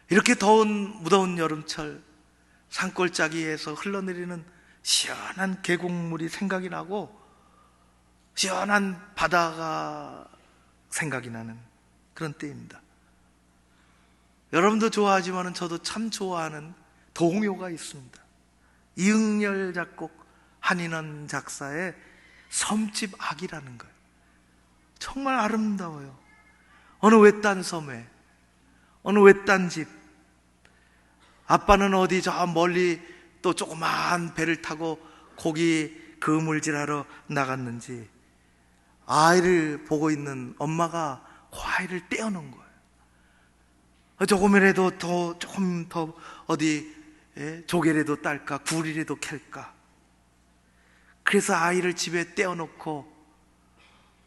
이렇게 무더운 여름철 산골짜기에서 흘러내리는 시원한 계곡물이 생각이 나고 시원한 바다가 생각이 나는 그런 때입니다. 여러분도 좋아하지만 저도 참 좋아하는 동요가 있습니다. 이응열 작곡, 한인원 작사의 섬집 악이라는 거예요. 정말 아름다워요. 어느 외딴 섬에, 어느 외딴 집, 아빠는 어디 저 멀리 또 조그마한 배를 타고 고기 그물질하러 나갔는지 아이를 보고 있는 엄마가 그 아이를 떼어놓은 거예요. 조금이라도 조금 더 어디 조개라도 딸까, 굴이라도 캘까. 그래서 아이를 집에 떼어놓고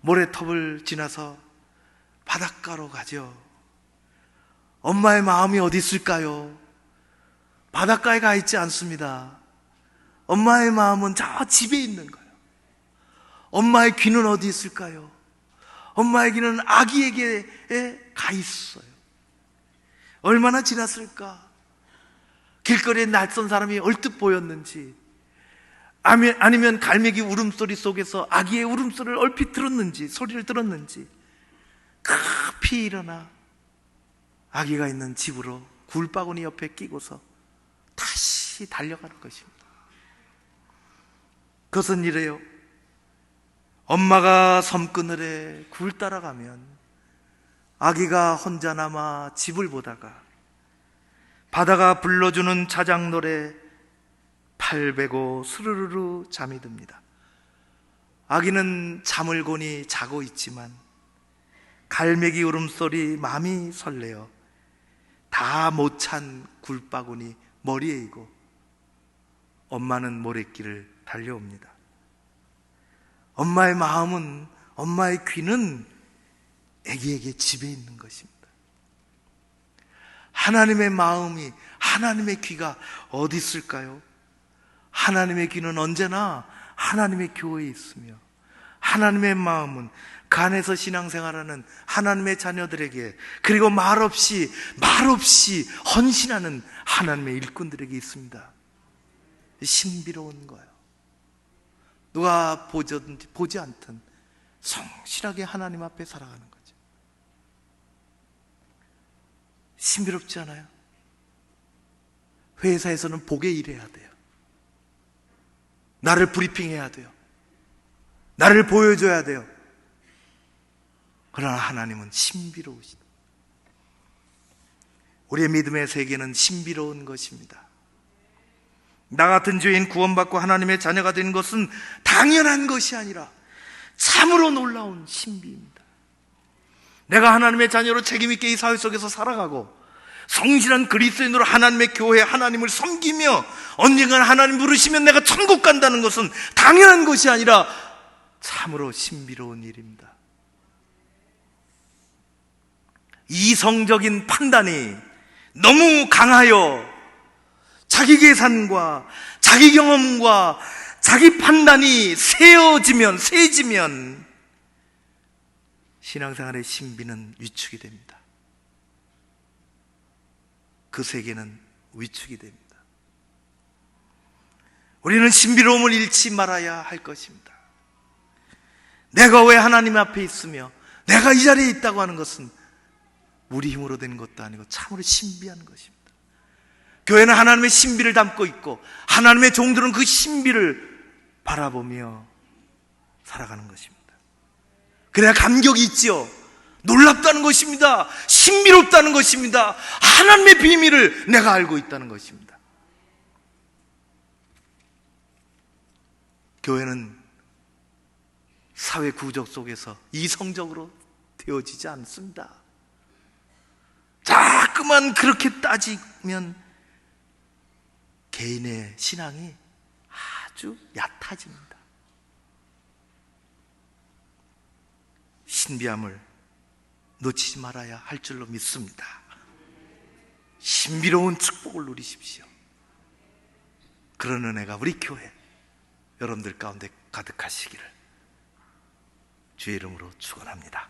모래톱을 지나서 바닷가로 가죠. 엄마의 마음이 어디 있을까요? 바닷가에 가 있지 않습니다. 엄마의 마음은 저 집에 있는 거예요. 엄마의 귀는 어디 있을까요? 엄마의 귀는 아기에게 가 있어요. 얼마나 지났을까? 길거리에 낯선 사람이 얼뜻 보였는지, 아니면 갈매기 울음소리 속에서 아기의 울음소리를 얼핏 들었는지, 소리를 들었는지, 급히 일어나 아기가 있는 집으로 굴바구니 옆에 끼고서 다시 달려가는 것입니다. 그것은 이래요. 엄마가 섬그늘에 굴 따라가면 아기가 혼자 남아 집을 보다가 바다가 불러주는 자작노래 팔 베고 스르르르 잠이 듭니다. 아기는 잠을 고니 자고 있지만 갈매기 울음소리 마음이 설레어 다 못 찬 굴바구니 머리에 이고 엄마는 모래길을 달려옵니다. 엄마의 마음은, 엄마의 귀는 아기에게 집에 있는 것입니다. 하나님의 마음이, 하나님의 귀가 어디 있을까요? 하나님의 귀는 언제나 하나님의 교회에 있으며 하나님의 마음은 그 안에서 신앙생활하는 하나님의 자녀들에게, 그리고 말없이 헌신하는 하나님의 일꾼들에게 있습니다. 신비로운 거예요. 누가 보든지 보지 않든 성실하게 하나님 앞에 살아가는 거죠. 신비롭지 않아요? 회사에서는 보게 일해야 돼요. 나를 브리핑해야 돼요. 나를 보여줘야 돼요. 그러나 하나님은 신비로우시다. 우리의 믿음의 세계는 신비로운 것입니다. 나 같은 죄인 구원받고 하나님의 자녀가 되는 것은 당연한 것이 아니라 참으로 놀라운 신비입니다. 내가 하나님의 자녀로 책임있게 이 사회 속에서 살아가고 성실한 그리스도인으로 하나님의 교회, 하나님을 섬기며 언젠가는 하나님 부르시면 내가 천국 간다는 것은 당연한 것이 아니라 참으로 신비로운 일입니다. 이성적인 판단이 너무 강하여 자기 계산과 자기 경험과 자기 판단이 세지면 신앙생활의 신비는 위축이 됩니다. 그 세계는 위축이 됩니다. 우리는 신비로움을 잃지 말아야 할 것입니다. 내가 왜 하나님 앞에 있으며 내가 이 자리에 있다고 하는 것은 우리 힘으로 된 것도 아니고 참으로 신비한 것입니다. 교회는 하나님의 신비를 담고 있고 하나님의 종들은 그 신비를 바라보며 살아가는 것입니다. 그래야 감격이 있지요. 놀랍다는 것입니다. 신비롭다는 것입니다. 하나님의 비밀을 내가 알고 있다는 것입니다. 교회는 사회 구조 속에서 이성적으로 되어지지 않습니다. 자꾸만 그렇게 따지면 개인의 신앙이 아주 얕아집니다. 신비함을 놓치지 말아야 할 줄로 믿습니다. 신비로운 축복을 누리십시오. 그런 은혜가 우리 교회 여러분들 가운데 가득하시기를 주의 이름으로 축원합니다.